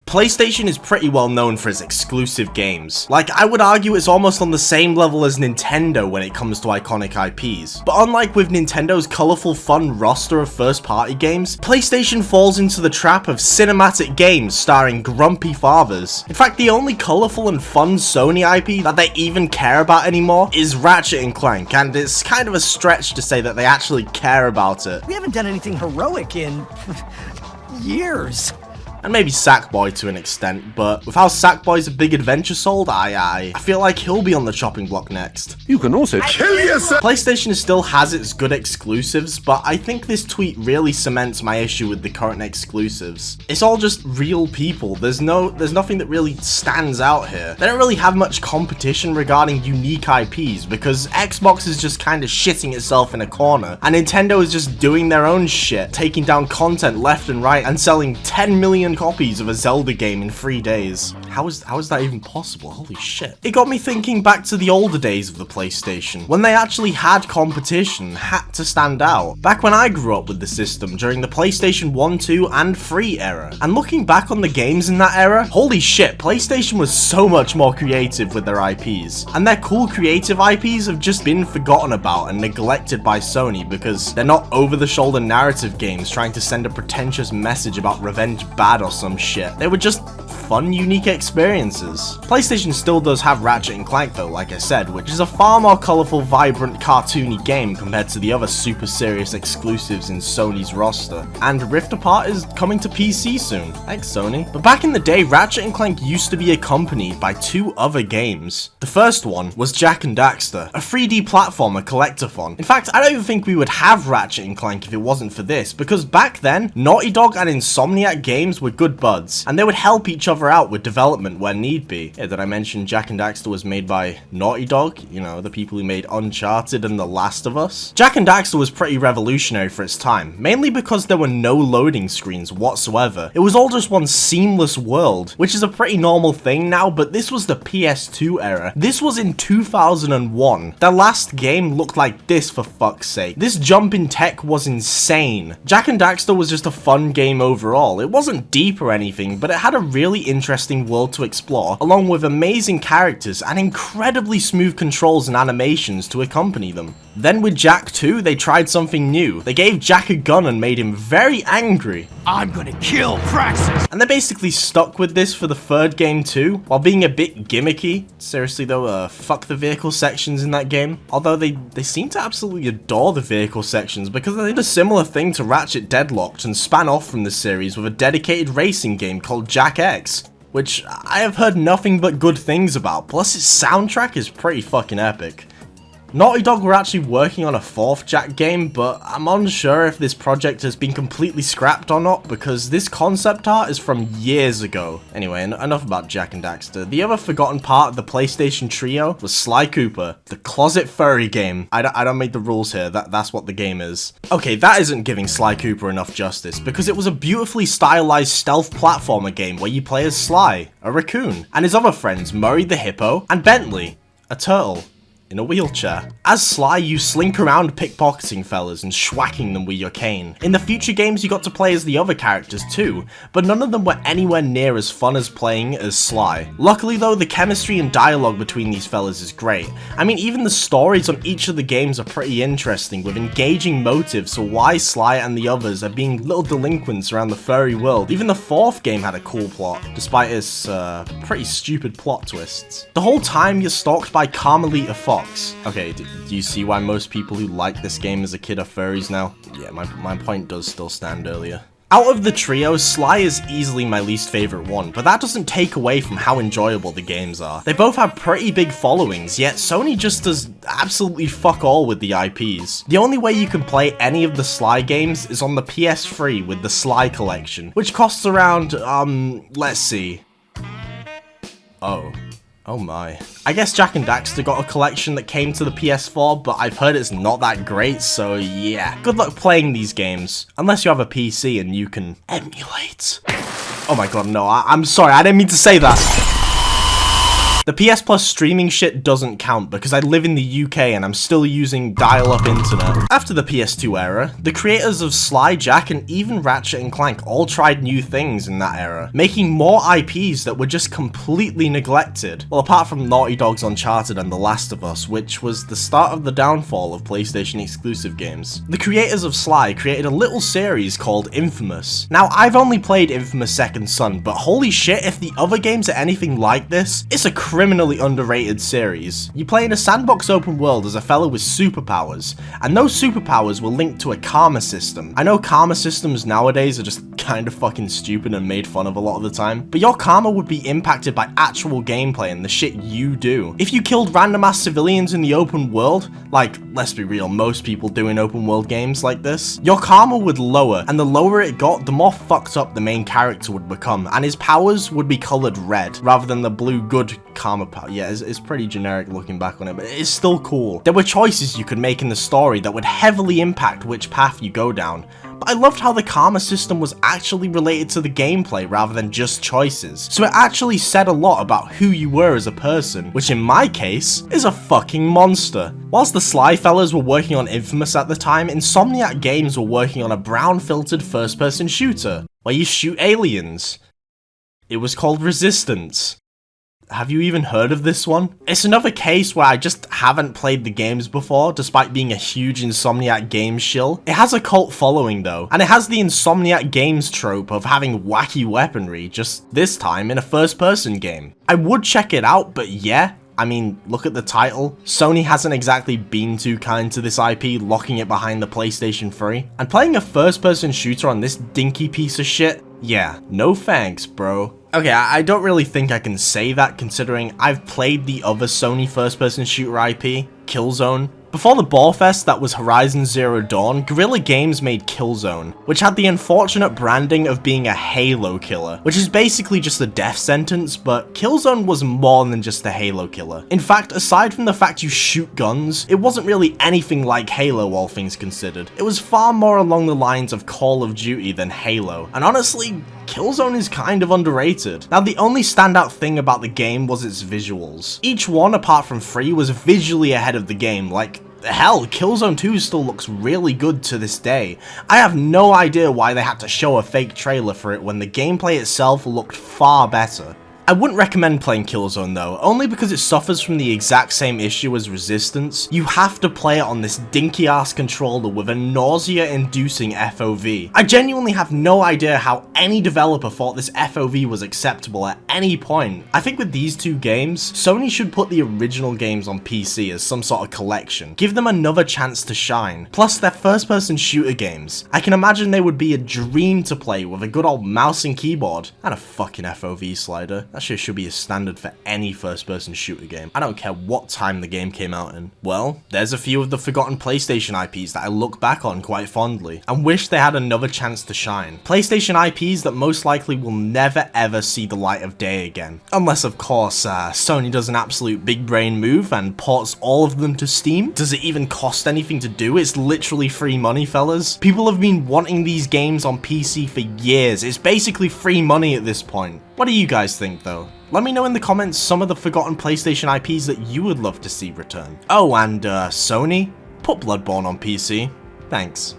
PlayStation is pretty well known for its exclusive games. Like, I would argue it's almost on the same level as Nintendo when it comes to iconic IPs. But unlike with Nintendo's colourful, fun roster of first-party games, PlayStation falls into the trap of cinematic games starring grumpy fathers. In fact, the only colourful and fun Sony IP that they even care about anymore is Ratchet and Clank, and it's kind of a stretch to say that they actually care about it. We haven't done anything heroic in years. And maybe Sackboy to an extent, but with how Sackboy's a big adventure sold, I feel like he'll be on the chopping block next. You can also kill yourself! PlayStation still has its good exclusives, but I think this tweet really cements my issue with the current exclusives. It's all just real people. There's nothing that really stands out here. They don't really have much competition regarding unique IPs, because Xbox is just kind of shitting itself in a corner, and Nintendo is just doing their own shit, taking down content left and right, and selling 10 million copies of a Zelda game in 3 days. How is that even possible? Holy shit. It got me thinking back to the older days of the PlayStation, when they actually had competition, had to stand out. Back when I grew up with the system during the PlayStation 1, 2, and 3 era. And looking back on the games in that era, holy shit, PlayStation was so much more creative with their IPs. And their cool creative IPs have just been forgotten about and neglected by Sony because they're not over-the-shoulder narrative games trying to send a pretentious message about revenge bad or some shit. They were just fun, unique experiences. PlayStation still does have Ratchet and Clank though, like I said, which is a far more colourful, vibrant, cartoony game compared to the other super serious exclusives in Sony's roster. And Rift Apart is coming to PC soon. Thanks, Sony. But back in the day, Ratchet and Clank used to be accompanied by 2 other games. The first one was Jak and Daxter, a 3D platformer collectathon. In fact, I don't even think we would have Ratchet and Clank if it wasn't for this, because back then, Naughty Dog and Insomniac Games were good buds, and they would help each other out with development where need be. Yeah, did I mention Jak and Daxter was made by Naughty Dog? You know, the people who made Uncharted and The Last of Us? Jak and Daxter was pretty revolutionary for its time, mainly because there were no loading screens whatsoever. It was all just one seamless world, which is a pretty normal thing now, but this was the PS2 era. This was in 2001. Their last game looked like this, for fuck's sake. This jump in tech was insane. Jak and Daxter was just a fun game overall. It wasn't deep or anything, but it had a really interesting world to explore, along with amazing characters and incredibly smooth controls and animations to accompany them. Then with Jak 2, they tried something new. They gave Jak a gun and made him very angry. I'm gonna kill Praxis! And they basically stuck with this for the third game too, while being a bit gimmicky. Seriously though, fuck the vehicle sections in that game. Although they seem to absolutely adore the vehicle sections, because they did a similar thing to Ratchet Deadlocked and span off from the series with a dedicated racing game called Jak X, which I have heard nothing but good things about, plus its soundtrack is pretty fucking epic. Naughty Dog were actually working on a 4th Jak game, but I'm unsure if this project has been completely scrapped or not, because this concept art is from years ago. Anyway, enough about Jak and Daxter. The other forgotten part of the PlayStation trio was Sly Cooper, the closet furry game. I don't make the rules here, that's what the game is. Okay, that isn't giving Sly Cooper enough justice, because it was a beautifully stylized stealth platformer game where you play as Sly, a raccoon, and his other friends Murray the hippo, and Bentley, a turtle in a wheelchair. As Sly, you slink around pickpocketing fellas and schwacking them with your cane. In the future games, you got to play as the other characters too, but none of them were anywhere near as fun as playing as Sly. Luckily though, the chemistry and dialogue between these fellas is great. I mean, even the stories on each of the games are pretty interesting, with engaging motives for why Sly and the others are being little delinquents around the furry world. Even the 4th game had a cool plot, despite its pretty stupid plot twists. The whole time you're stalked by Carmelita Fox. Okay, do you see why most people who liked this game as a kid are furries now? Yeah, my point does still stand earlier. Out of the trio, Sly is easily my least favorite one, but that doesn't take away from how enjoyable the games are. They both have pretty big followings, yet Sony just does absolutely fuck all with the IPs. The only way you can play any of the Sly games is on the PS3 with the Sly Collection, which costs around, let's see. Oh my. I guess Jak and Daxter got a collection that came to the PS4, but I've heard it's not that great, so yeah. Good luck playing these games, unless you have a PC and you can emulate. Oh my god, no, I'm sorry, I didn't mean to say that. The PS Plus streaming shit doesn't count because I live in the UK and I'm still using dial-up internet. After the PS2 era, the creators of Sly, Jak, and even Ratchet and Clank all tried new things in that era, making more IPs that were just completely neglected. Well, apart from Naughty Dog's Uncharted and The Last of Us, which was the start of the downfall of PlayStation exclusive games. The creators of Sly created a little series called Infamous. Now, I've only played Infamous Second Son, but holy shit, if the other games are anything like this, it's a criminally underrated series. You play in a sandbox open world as a fellow with superpowers, and those superpowers were linked to a karma system. I know karma systems nowadays are just kind of fucking stupid and made fun of a lot of the time, but your karma would be impacted by actual gameplay and the shit you do. If you killed random ass civilians in the open world, like, let's be real, most people do in open world games like this, your karma would lower, and the lower it got, the more fucked up the main character would become, and his powers would be colored red, rather than the blue good karma power. Yeah, it's pretty generic looking back on it, but it's still cool. There were choices you could make in the story that would heavily impact which path you go down, but I loved how the karma system was actually related to the gameplay rather than just choices, so it actually said a lot about who you were as a person, which in my case, is a fucking monster. Whilst the Sly fellas were working on Infamous at the time, Insomniac Games were working on a brown-filtered first-person shooter, where you shoot aliens. It was called Resistance. Have you even heard of this one? It's another case where I just haven't played the games before, despite being a huge Insomniac Games shill. It has a cult following though, and it has the Insomniac Games trope of having wacky weaponry, just this time in a first-person game. I would check it out, but yeah, I mean, look at the title. Sony hasn't exactly been too kind to this IP, locking it behind the PlayStation 3. And playing a first-person shooter on this dinky piece of shit? Yeah, no thanks, bro. Okay, I don't really think I can say that considering I've played the other Sony first-person shooter IP, Killzone. Before the Ballfest that was Horizon Zero Dawn, Guerrilla Games made Killzone, which had the unfortunate branding of being a Halo killer, which is basically just a death sentence, but Killzone was more than just a Halo killer. In fact, aside from the fact you shoot guns, it wasn't really anything like Halo, all things considered. It was far more along the lines of Call of Duty than Halo, and honestly, Killzone is kind of underrated. Now, the only standout thing about the game was its visuals. Each one, apart from 3, was visually ahead of the game, like, hell, Killzone 2 still looks really good to this day. I have no idea why they had to show a fake trailer for it when the gameplay itself looked far better. I wouldn't recommend playing Killzone though, only because it suffers from the exact same issue as Resistance. You have to play it on this dinky ass controller with a nausea-inducing FOV. I genuinely have no idea how any developer thought this FOV was acceptable at any point. I think with these two games, Sony should put the original games on PC as some sort of collection. Give them another chance to shine. Plus, they're first-person shooter games. I can imagine they would be a dream to play with a good old mouse and keyboard, and a fucking FOV slider. That shit should be a standard for any first-person shooter game. I don't care what time the game came out in. Well, there's a few of the forgotten PlayStation IPs that I look back on quite fondly, and wish they had another chance to shine. PlayStation IPs that most likely will never ever see the light of day again. Unless, of course, Sony does an absolute big brain move and ports all of them to Steam. Does it even cost anything to do? It's literally free money, fellas. People have been wanting these games on PC for years. It's basically free money at this point. What do you guys think though? Let me know in the comments some of the forgotten PlayStation IPs that you would love to see return. Oh, and Sony? Put Bloodborne on PC. Thanks.